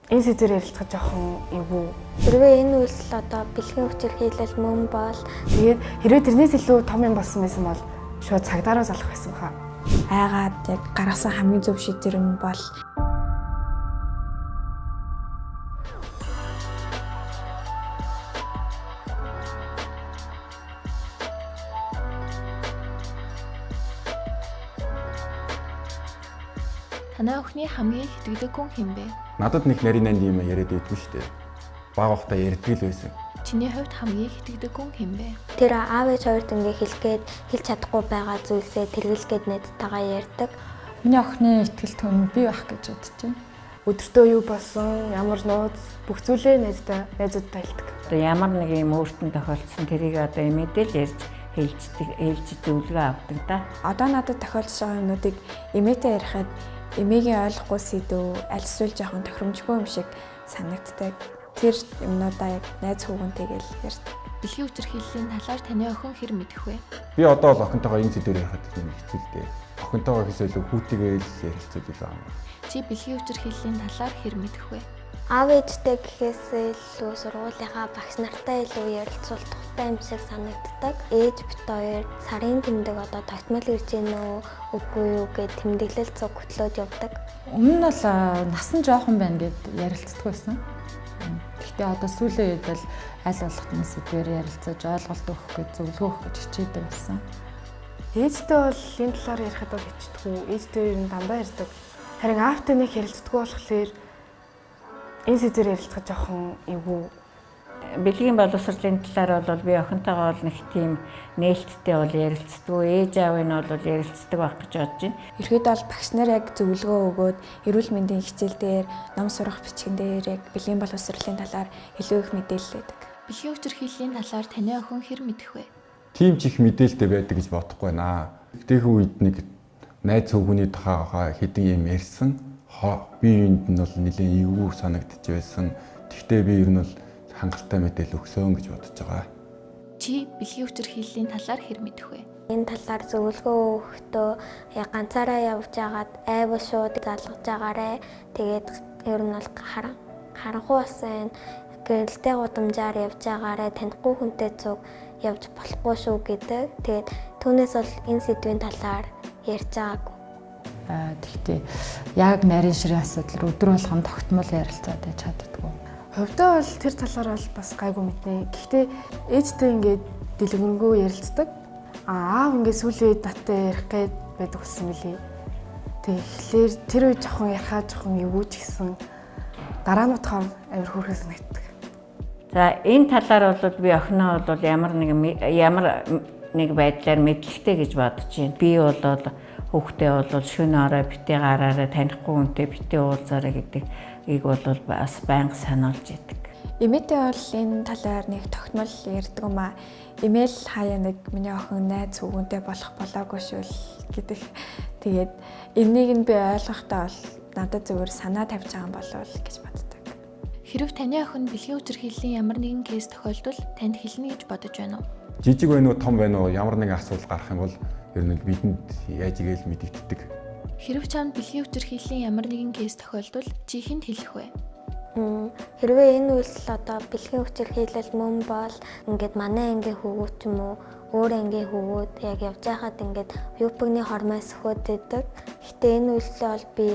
Энэ сэдвээр ярилцах жоохон эвгүй. Хэрвээ энэ үйлс одоо бэлгийн хүчирхийлэл мөн бол Тэгээд хэрвээ тэрнээс илүү том юм болсон байсан бол шууд цагдаараа залах байсан хаа. Айгаад яг гаргасан хамгийн зөв шийдвэр нь бол Танай охины хамгийн итгэдэг хүн хэн бэ? Надад нэг нарийнаа юм яриад байдгүй шүү дээ. Бага ухта ярьдаг л байсан. Чиний хувьд хамгийн итгэдэг хүн хэн бэ? тэр аав ээж хоёрт ингээ хэлж чадахгүй байгаа зүйлсээ тэргэлгээд найзтайгаа ярьдаг. миний охины итгэл төв бий байх гэж бодож байна. Өдөртөө юу болсон, ямар нууц бүх зүйлээ найзуудтай хэлдэг. Одоо ямар нэг юм өөртөө тохиолдсон тэрийг одоо мэдээлж ярьж хэлж зөвлөгөө авдаг да. Одоо надад тохиолдож байгаа юмнуудыг эмээтэй ярихад эмээгийн ойлгохгүй сэдв аль эсвэл жоохон тохиромжгүй юм шиг санагддаг. Тэр юмнуудаа яг найз хүүгэнтэйгээ л ярьдаг. Бэлгийн хүчирхийллийн талаар таны охин хэр мэдэх вэ? Би одоо л охинтойгоо энэ сэдвээр ярихад тийм хэцүү л дээ. Охинтойгоо хэсэл хүүтийгээ л ярилцдаг байгаа. Чи бэлгийн хүчирхийллийн талаар хэр мэдэх вэ? Аав ээжтэй гэхээс илүү сургуулийнхаа багш нартай илүү ярилцвал тухтай юм шиг санагддаг. Ээж бит хоёр сарын тэмдэг одоо тогтмол ирж гэнэ үү үгүй юу гэд тэмдэглэл цуг хөтлөөд явдаг. Өмнө нь бол насан жоохон байна гэд ярилцдаг байсан. Гэхдээ одоо сүүлийн үед бол аль болох юм сэдвээр ярилцаж ойлголт өгөх гэж зөвлөгөө өгөх гэж хичээдэг байсан. Ээжтэй бол энэ талаар ярихад бол хичдэггүй. Ээжтэй ер нь дандаа ярьдаг. Харин аавтай нэг ярилцдаггүй болохоор энэ сэдвээр ярилцах жоохон эвгүй. Бэлгийн боловсролын талаар бол би охинтойгоо бол нэг тийм нээлттэй бол ярилцдаг. Ээж аавын бол ярилцдаг байх гэж бодож байна. Ерөөд бол багш нар яг зөвлөгөө өгөөд эрүүл мэндийн хичээл дээр ном сурах бичгэн дээр яг бэлгийн боловсролын талаар илүү их мэдээлэл өгдөг. Бэлгийн хүчирхийллийн талаар таны охин хэр мэдэх вэ? Тийм ч их мэдээлэлтэй байдаг гэж бодохгүй наа. Тэхэн үед нэг найз хүүгний тухайгаа хэдэн юм ярьсан. Би юунд нь бол нэлээд эвгүй санагдчих байсан. Тэгвэл би ер нь бол хангалттай мэдээлэл өгсөн гэж бодож байгаа. Чи бэлгийн хүчирхийллийн талаар хэр мэдэх вэ? Энэ талаар зөвлөгөө өгөхдөө яг ганцаараа явж агаад айвал шууд залгаж агаарэ. Тэгээд ер нь бол харанхуй болсон гэрэлтэй гудамжаар явж агаарэ. Танихгүй хүнтэй цуг явж болохгүй шүү гэдэг. Тэгээд түүнээс бол энэ сэдвийн талаар ярьж байгаагүй. Тэгтээ яг нарийн ширээ асуудал өдөр болгон тогтмол ярилцаад байж чаддаггүй. Хувьдаа бол тэр талаар бол бас гайгүй мэднэ. Гэхдээ ээжтэй ингээд дэлгэрэнгүй ярилцдаг. Аав ингээд сүүлийн үед наттай ярих гээд байдаг гэсэн мөлий. Тэгэхээр тэр үед жоохон ярихаа жоохон эвгүй ч гэсэн дараануудаа амар хөөрхөн санагддаг. За энэ талаар бол би охиноо бол ямар нэг байдлаар мэдлэгтэй гэж бодож байна. Би бол хүүхдээ бол шөнө орой битээ гараараа танихгүй хүнтэй битээ уулзаарай гэдэг ийг бол бас байнга сануулж идэг. Эмээтэй бол энэ талаар нэг тогтмол ярьдаг юм аа. Эмээл хаяа нэг миний охин найз хүүгэнтэй болох болоогүй шүү л гэдэг. Тэгээд энийг нь би ойлгохдоо бол надад зөвөр санаа тавьж байгаа юм болов гэж боддог. Хэрв таны охин бэлгийн хүчирхийллийн ямар нэгэн кейс тохиолдвол танд хэлнэ гэж бодож байна уу? Жижиг байна уу, том байна уу, ямар нэгэн асуудал гарах юм бол ер нь бидэнд яаж игээл мэдэгддэг. Хэрв чамд бэлгийн хүчирхийллийн ямар нэгэн кейс тохиолдвол чи хэнд хэлэх вэ? Хэрвээ энэ үйлс одоо бэлгийн хүчирхийлэл мөн бол ингээд манай ангийн хүүгүүд ч юм уу өөр ангийн хүүгүүд яг явж байхад ингээд юпгны хормоос өхөд идэг. Гэтэ энэ үйлсээ бол би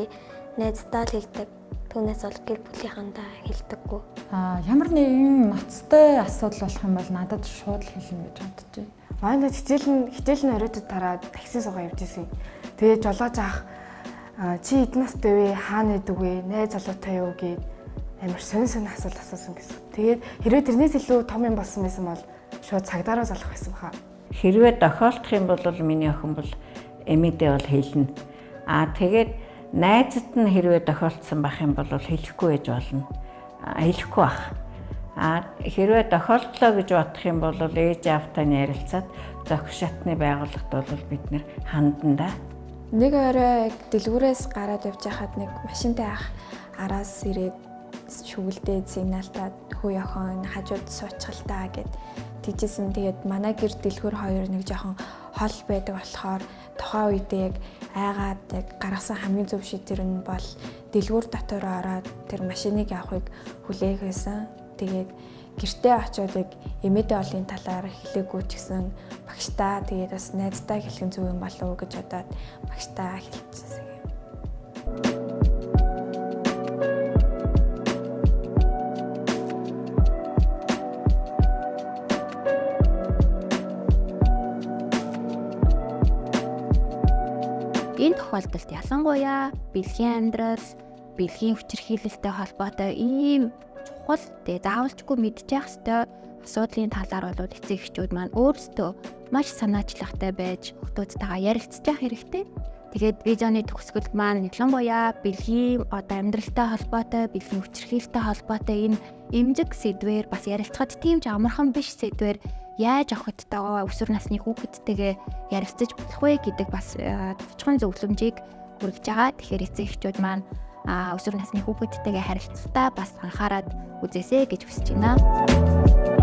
найздаа л хэлдэг. Түүнээс бол гэр бүлийнхандаа хэлдэггүй. Ямар нэгэн ноцтой асуудал болох юм бол надад шууд хэлнэ гэж бодож байна. Манай хичээл нь оройд тараад такси суугаа явж ирсэн. Тэгээд жолоож авах чи эдэн настай вэ? Хаана идэг вэ? Найз залуутай юу гэд амар сонь асуулт асуусан гэсэн. Тэгээд хэрвээ тэрнээс илүү том юм болсон байсан бол шууд цагдаараа залах байсан баха. Хэрвээ тохиолдох юм бол миний охин бол эмээдээ бол хэлнэ. Тэгээд найзад нь хэрвээ тохиолдсон байх юм бол хэлэхгүй байж болно. Хэлэхгүй бах. Хэрвээ тохиолдлоо гэж бодох юм бол ээж аавтай ярилцаад зохих шатны байгууллагт бол бид нэр хандана да. Нэг орой яг дэлгүүрээс гараад явж байхад нэг машинтай ах араас ирээд шүглдээд сигналтаад хүү охин хажууд суучгалтай гэд тэгжсэн. Тэгээд манай гэр дэлгүүр хоёр нэг жоохон хол байдаг болохоор тухайн үед яг айгаад яг гаргасан хамгийн зөв шийдвэр нь бол дэлгүүр дотор ороод тэр машиныг авахыг хүлээх байсан. Тэгээд гэртээ очиод яг эмээдээ олын талаар хэлээгүй ч гэсэн багштаа тэгээд бас найздаа хэлэх зүг юм болов уу гэж бодоод багштаа хэлчихсэн. Энэ тохиолдолд ялангуяа бэлгийн амьдрал, бэлгийн хүчирхийлэлтэй холбоотой ийм чухал тэгээ заавалчгүй мэдчих ёстой асуудлын талаар бол эцэг эхчүүд маань өөрсдөө маш санаачлахтай байж хүүхдүүдтэйгээ ярилцж явах хэрэгтэй. Тэгээд визоны төгсгөл маань ялангуяа бэлгийн амьдралтай холбоотой, бэлгийн хүчирхийлэлтэй холбоотой энэ эмзэг сэдвээр бас ярилцахад тийм ч амархан биш сэдвээр яаж охидтойгоо өсвөр насны хүүхэдтэйгээ ярилцаж болох вэ гэдэг бас товчхон зөвлөмжийг хүргэж байгаа. Тэгэхээр эцэг эхчүүд маань өсвөр насны хүүхэдтэйгээ харилцахдаа бас анхаарал үзээсэй гэж хүсэж байна.